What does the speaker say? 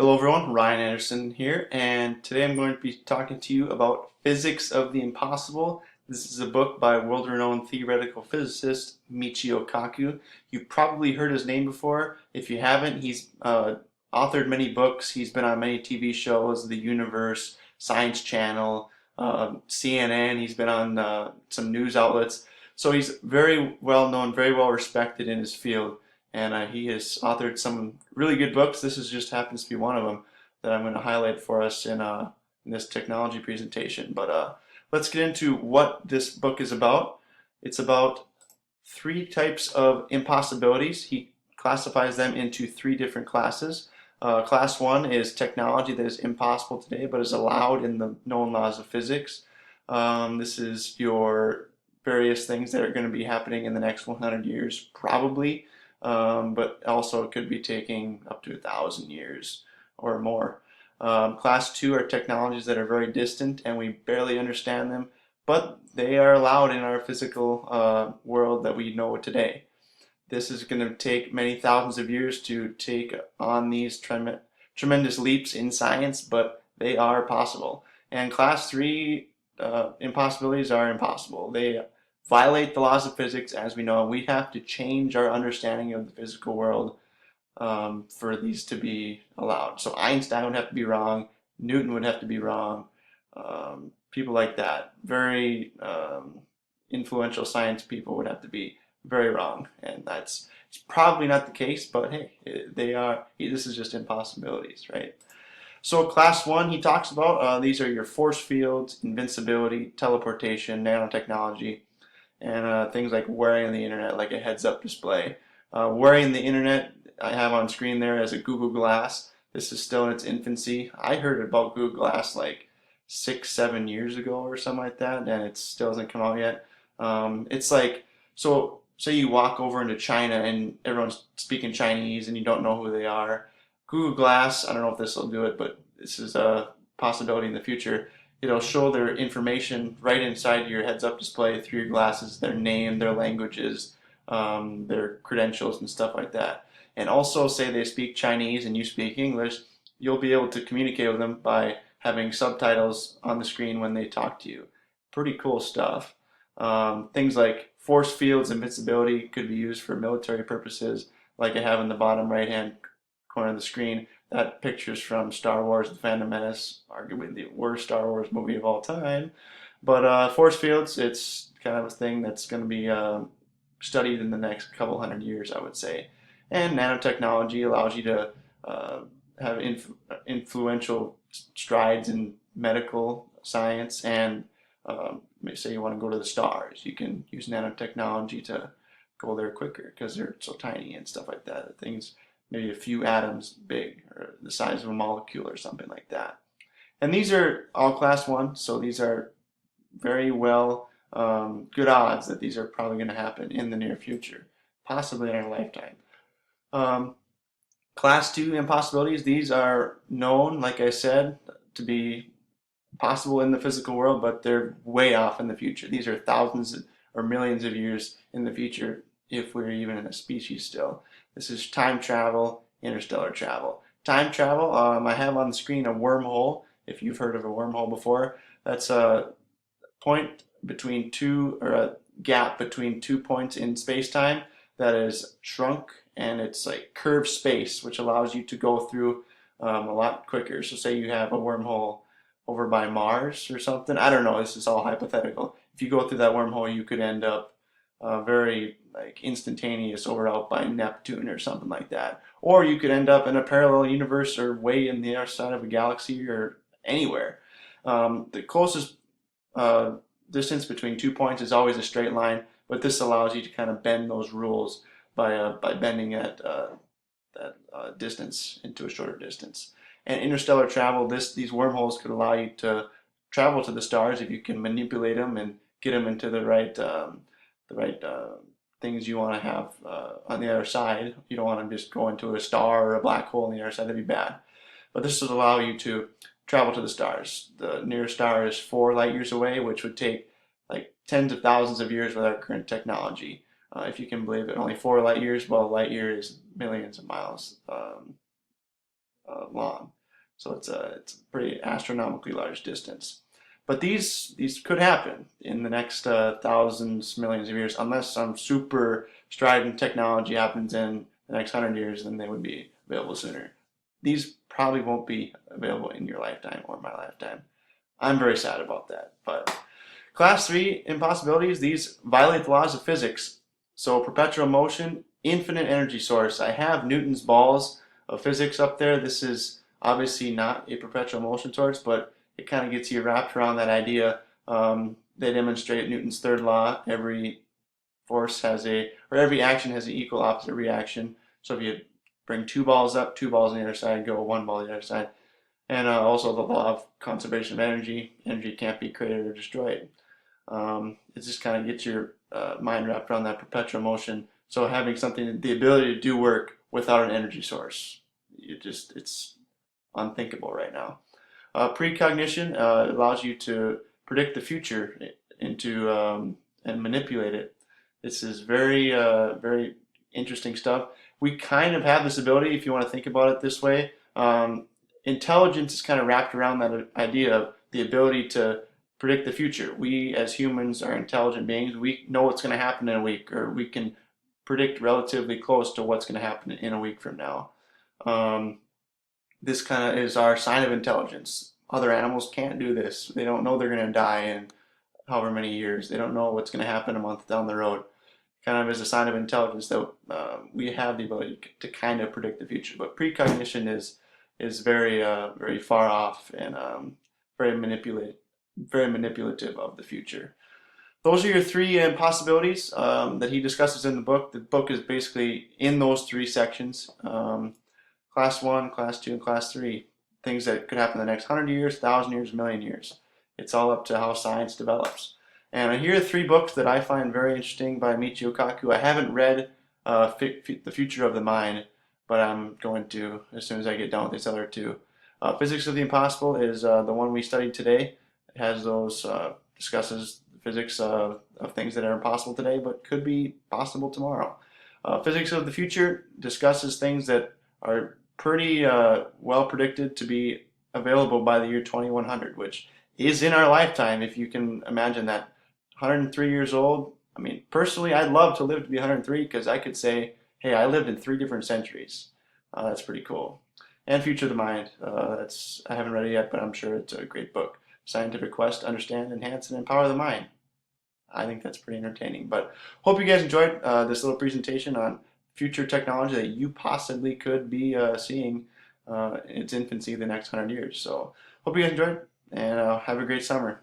Hello everyone, Ryan Anderson here, and today I'm going to be talking to you about Physics of the Impossible. This is a book by world-renowned theoretical physicist Michio Kaku. You probably heard his name before. If you haven't, he's authored many books. He's been on many TV shows, The Universe, Science Channel, CNN. He's been on some news outlets. So he's very well known, very well respected in his field, and he has authored some really good books. This is just happens to be one of them that I'm going to highlight for us in this technology presentation. But let's get into what this book is about. It's about three types of impossibilities. He classifies them into three different classes. Class one is technology that is impossible today but is allowed in the known laws of physics. This is your various things that are going to be happening in the next 100 years, probably, but also it could be taking up to 1,000 years or more. Class two are technologies that are very distant and we barely understand them, but they are allowed in our physical world that we know today. This is going to take many thousands of years to take on these tremendous leaps in science, but they are possible. And class three impossibilities are impossible. They violate the laws of physics as we know. We have to change our understanding of the physical world for these to be allowed. So Einstein would have to be wrong, Newton would have to be wrong, people like that, very influential science people would have to be very wrong, and that's it's probably not the case, but hey, they are. This is just impossibilities, right? So class one, he talks about these are your force fields, invincibility, teleportation, nanotechnology, and things like wearing the internet, like a heads-up display. Wearing the internet, I have on screen there as a Google Glass. This is still in its infancy. I heard about Google Glass like 6, 7 years ago or something like that, and it still hasn't come out yet. It's like, so say you walk over into China and everyone's speaking Chinese and you don't know who they are. Google Glass, I don't know if this will do it, but this is a possibility in the future. It'll show their information right inside your heads-up display through your glasses, their name, their languages, their credentials and stuff like that. And also say they speak Chinese and you speak English, you'll be able to communicate with them by having subtitles on the screen when they talk to you. Pretty cool stuff. Things like force fields, invincibility could be used for military purposes, like I have in the bottom right-hand corner of the screen. That picture's from Star Wars: The Phantom Menace, arguably the worst Star Wars movie of all time. But force fields, it's kind of a thing that's going to be studied in the next couple hundred years, I would say. And nanotechnology allows you to uh, have influential strides in medical science and say you want to go to the stars, you can use nanotechnology to go there quicker because they're so tiny and stuff like that. Things maybe a few atoms big or the size of a molecule or something like that. And these are all class one, so these are very well good odds that these are probably going to happen in the near future, possibly in our lifetime. Um, Class two impossibilities, these are known, like I said, to be possible in the physical world, but they're way off in the future. These are thousands or millions of years in the future if we're even in a species still. This is time travel, interstellar travel. Time travel, I have on the screen a wormhole. If you've heard of a wormhole before, that's a point between two, or a gap between 2 points in space-time that is shrunk, and it's like curved space, which allows you to go through a lot quicker. So say you have a wormhole over by Mars or something. I don't know. This is all hypothetical. If you go through that wormhole, you could end up very like instantaneous over out by Neptune or something like that. Or you could end up in a parallel universe or way in the other side of a galaxy or anywhere. The closest uh, distance between 2 points is always a straight line, but this allows you to kind of bend those rules by bending that distance into a shorter distance. And interstellar travel, these wormholes could allow you to travel to the stars if you can manipulate them and get them into the right things you want to have on the other side. You don't want to just go into a star or a black hole on the other side. That'd be bad. But this would allow you to travel to the stars. The nearest star is 4 light years away, which would take like tens of thousands of years with our current technology. If you can believe it, only 4 light years. Well, light year is millions of miles long. So it's a pretty astronomically large distance. But these could happen in the next thousands, millions of years, unless some super strident technology happens in the next 100 years, then they would be available sooner. These probably won't be available in your lifetime or my lifetime. I'm very sad about that. But class 3 impossibilities, these violate the laws of physics. So perpetual motion, infinite energy source. I have Newton's balls of physics up there. This is obviously not a perpetual motion source, but it kind of gets you wrapped around that idea. They demonstrate Newton's third law. Every force has or every action has an equal opposite reaction. So if you bring two balls up, two balls on the other side, go one ball on the other side. And also the law of conservation of energy. Energy can't be created or destroyed. It just kind of gets your mind wrapped around that perpetual motion. So having something, the ability to do work without an energy source, it's unthinkable right now. Precognition allows you to predict the future and manipulate it. This is very interesting stuff. We kind of have this ability, if you want to think about it this way. Intelligence is kind of wrapped around that idea of the ability to predict the future. We as humans are intelligent beings. We know what's going to happen in a week, or we can predict relatively close to what's going to happen in a week from now. This kind of is our sign of intelligence. Other animals can't do this. They don't know they're going to die in however many years. They don't know what's going to happen a month down the road. Kind of is a sign of intelligence that we have the ability to kind of predict the future. But precognition is very far off and very manipulative of the future. Those are your three possibilities that he discusses in the book. The book is basically in those three sections. Class 1, Class 2, and Class 3. Things that could happen in the next 100 years, 1,000 years, million years. It's all up to how science develops. And here are three books that I find very interesting by Michio Kaku. I haven't read The Future of the Mind, but I'm going to as soon as I get done with these other two. Physics of the Impossible is the one we studied today. It has those, discusses the physics of things that are impossible today but could be possible tomorrow. Physics of the Future discusses things that are pretty well predicted to be available by the year 2100, which is in our lifetime, if you can imagine that. 103 years old. I mean, personally, I'd love to live to be 103 because I could say, hey, I lived in 3 different centuries. That's pretty cool. And Future of the Mind. I haven't read it yet, but I'm sure it's a great book. Scientific quest to understand, enhance, and empower the mind. I think that's pretty entertaining. But hope you guys enjoyed this little presentation on future technology that you possibly could be seeing in its infancy the next 100 years. So hope you guys enjoyed, and have a great summer.